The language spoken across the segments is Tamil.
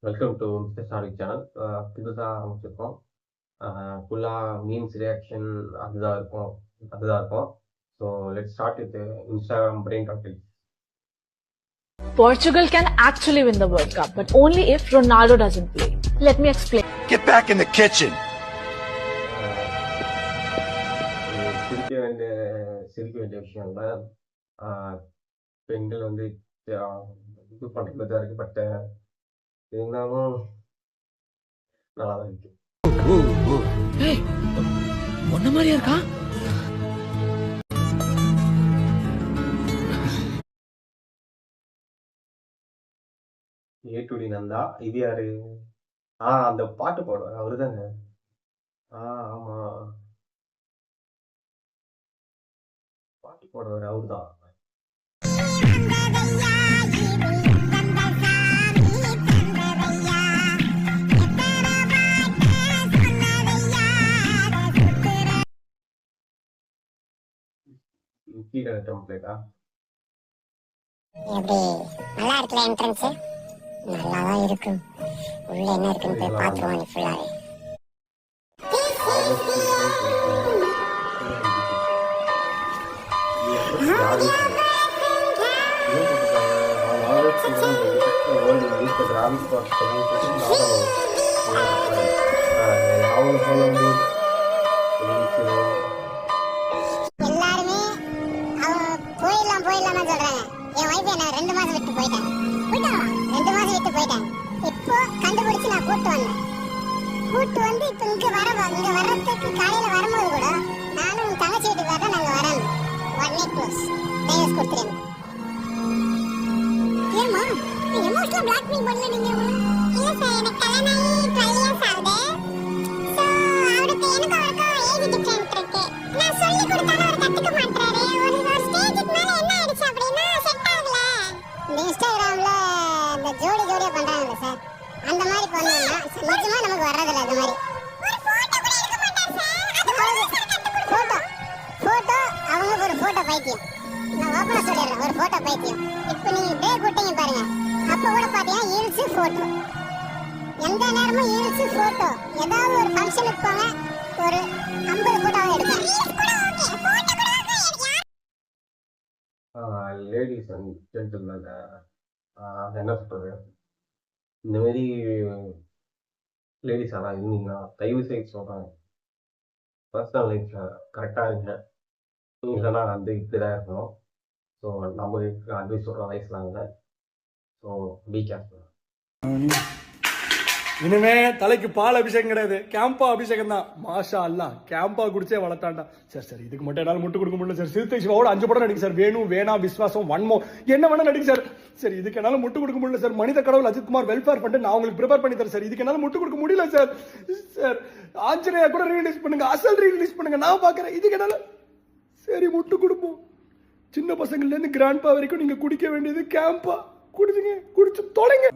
Welcome to mister Shariq channel. புதுசாக ஆரம்பிச்சிருக்கோம். ஃபுல்லாக மீம்ஸ் ரியாக்ஷன் அதுதான் இருக்கும். So let start with Instagram brain topic. Portugal can actually win the World Cup, but only if Ronaldo doesn't play. Let me explain. Get back in the kitchen. சிரிக்க வேண்டிய விஷயம் இல்லை. பெண்கள் வந்து இது பண்ணுறது தான் இருக்குது. பட் இருந்தாலும் நல்லா தான் இருக்கு. ஒன்ன மாதிரியா இருக்கா? A to D Nandha. இது யாரு? அந்த பாட்டு பாடுவார் அவரு தாங்க. ஆமா, பாட்டு பாடுவார் அவரு தான். கீழே டெம்ப்ளேட்டா எப்படி நல்லா இருக்குல்ல என்ட்ரன்ஸ்? நல்லா தான் இருக்கும். உள்ள என்ன இருக்குன்னு போய் பார்த்துருவோம். நீ ஃபுல்லாவே போயிடலாம்னு சொல்றாங்க. என் வைஃப் என்ன 2 மாசம் விட்டு போயிட்டேன். இப்போ கண்டுபிடிச்சு நான் கூட்டு வந்து இப்ப இங்க வர்றதுக்கு காலையில வரும்போது கூட நானும் உங்க தங்கச்சி வீட்டுக்கு வர நாங்க வரோம். 1 night close டைவர்ஸ் கொடுத்துறேன். ஏமா எமோஷனல் பிளாக்மெயில் பண்ணல நீங்க? இல்ல சார், எனக்கு கல்யாணம் ஆகி 12 years ஆகுது. சோ அவருக்கு எனக்கு ஏஜ் டிஃபரன்ஸ் இருக்கு. நான் சொல்லி கொடுத்தாலும் அவர் கத்துக்க மாட்டாரு. ஒரு ஸ்டேஜுக்கு மேல என்ன ஆயிடுச்சு அப்படின்னா செட் ஆகல. இந்த இன்ஸ்டாகிராம்ல இந்த ஜோடியா பண்றாங்கல்ல சார், அந்த மாதிரி பண்ணோம்னா நிஜமா நமக்கு வர்றதில்ல. அது மாதிரி ஒரு போட்டோ கூட எடுக்க மாட்டார் சார். போட்டோ அவங்க ஒரு போட்டோ பைத்தியம். நான் ஓபனா சொல்லிடுறேன், ஒரு போட்டோ பைத்தியம். இப்போ நீங்க பிரேக் விட்டீங்க பாருங்க, அப்ப கூட பாத்தீங்கன்னா ஈல்ஸ் போட்டோ, எந்த நேரமும் ஈல்ஸ் போட்டோ. ஏதாவது ஒரு ஃபங்க்ஷனுக்கு போங்க, ஒரு 50 போட்டோவை எடுப்பேன். லேடிஸ் அண்ட் ஜென்டில்மேன், என்ன சொல்றது, இந்த மாதிரி லேடிஸ் எல்லாம் இருந்தீங்கன்னா தயவு செய்து சொல்றாங்க, பர்சனல் லைஃப்ல கரெக்டா இருங்க. இல்லைன்னா வந்து இப்படிதான் இருக்கணும். ஸோ நம்ம அட்வைஸ் சொல்ற வயசுலாம் இல்லை. So be careful. இனிமே தலைக்கு பால் அபிஷேகம் கிடையாது, கேம்பா அபிஷேகம் தான். மாஷா அல்லா, கேம்பா குடிச்சே வளர்த்தாண்டா. சார் இதுக்கு மட்டும் என்னால முட்டு கொடுக்க முடியல சார். சிறுத்தை சிவாவோட 5 படம் நடிக்க சார். வேணும், வேணா, விஸ்வாசம், வன்மோ, என்ன வேணா நடிக்க சார். சரி இதுக்கு என்னால முட்டு கொடுக்க முடியல சார். மனித கடவுள் அஜித்குமார் வெல்ஃபேர் ஃபண்ட் நான் உங்களுக்கு ப்ரிப்பேர் பண்ணி தரேன் சார். இதுக்கு என்னால முட்டு கொடுக்க முடியல சார். சார் ஆஞ்சநேயா கூட ரீரிலீஸ் பண்ணுங்க, அசல் ரீரிலீஸ் பண்ணுங்க, நான் பாக்குறேன். இதுக்கு என்னால சரி முட்டு கொடுப்போம். சின்ன பசங்கள்ல இருந்து கிராண்ட்பா வரைக்கும் நீங்க குடிக்க வேண்டியது கேம்பா. குடிச்சுங்க, குடிச்சு தொலைங்க.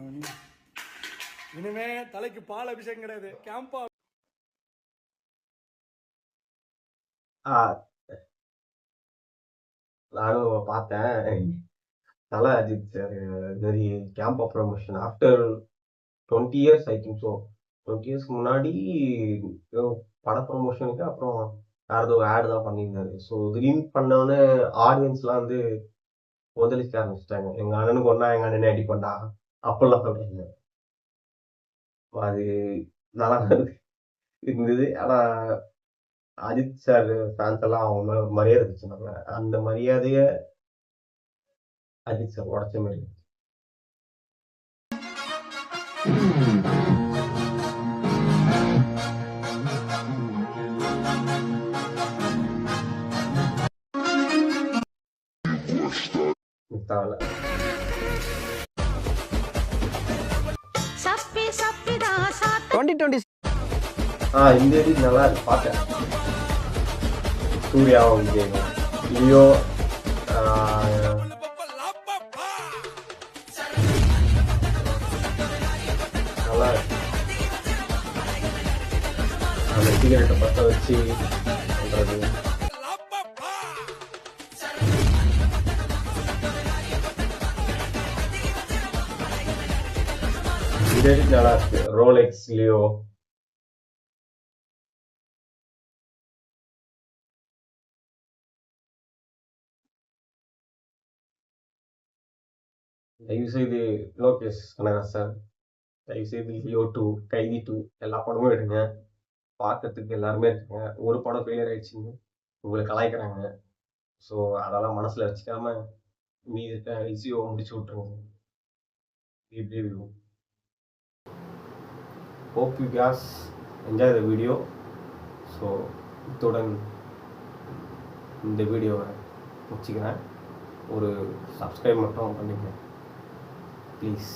இனிமே தலைக்கு பால் அபிஷேகம் கிடையாது, கேம்பா. நானும் பார்த்தேன். Thala Ajith sir very Campa promotion after 20 years I think. So 20 years முன்னாடி பட ப்ரமோஷனுக்கு அப்புறம் யாரதோ ஆட் தான் பண்ணியிருந்தாரு. ஸோ திடீர்னு பண்ணோன்னு ஆடியன்ஸ்லாம் வந்து ஒதலிக்க ஆரம்பிச்சிட்டாங்க. எங்க அண்ணனுக்கு ஒன்னா, எங்க அண்ணனே அடி பண்ணா அப்படிலாம் சொல்றாங்க. அது நல்லா இருந்தது. ஆனா அஜித் சார் ஃபேன்ஸ் எல்லாம் அவங்க மேல மரியாதை வச்சிருந்தாங்க. அந்த மரியாதைய அஜித் சார் உடச்ச மாதிரி இருந்துச்சு. இந்த எடிட் நல்லா இருக்கு, பார்த்தேன். சூர்யாவும் விஜயும் லியோ நல்லா இருக்கு. அந்த சிகரெட்டை பற்ற வச்சு பண்றது இது நல்லா இருக்கு. Rolex Leo. தயவுசெய்து லோகேஷ் கனகராஜ் சார், தயவுசெய்து லியோ 2, கைதி 2 எல்லா படமும் எடுங்க. பார்க்கறதுக்கு எல்லாருமே இருக்காங்க. ஒரு படம் ஃபெயிலியர் ஆயிடுச்சுன்னு உங்களை கலாய்க்கிறாங்க. ஸோ அதெல்லாம் மனசில் வச்சுக்காம மீதி இருக்க இசிஓ முடிச்சு விட்டுருங்க. Review. Hope you guys enjoy the video. So இத்துடன் இந்த வீடியோவை முடிச்சுக்கிறேன். ஒரு சப்ஸ்கிரைப் மட்டும் பண்ணிக்கிறேன் ப்ளீஸ்.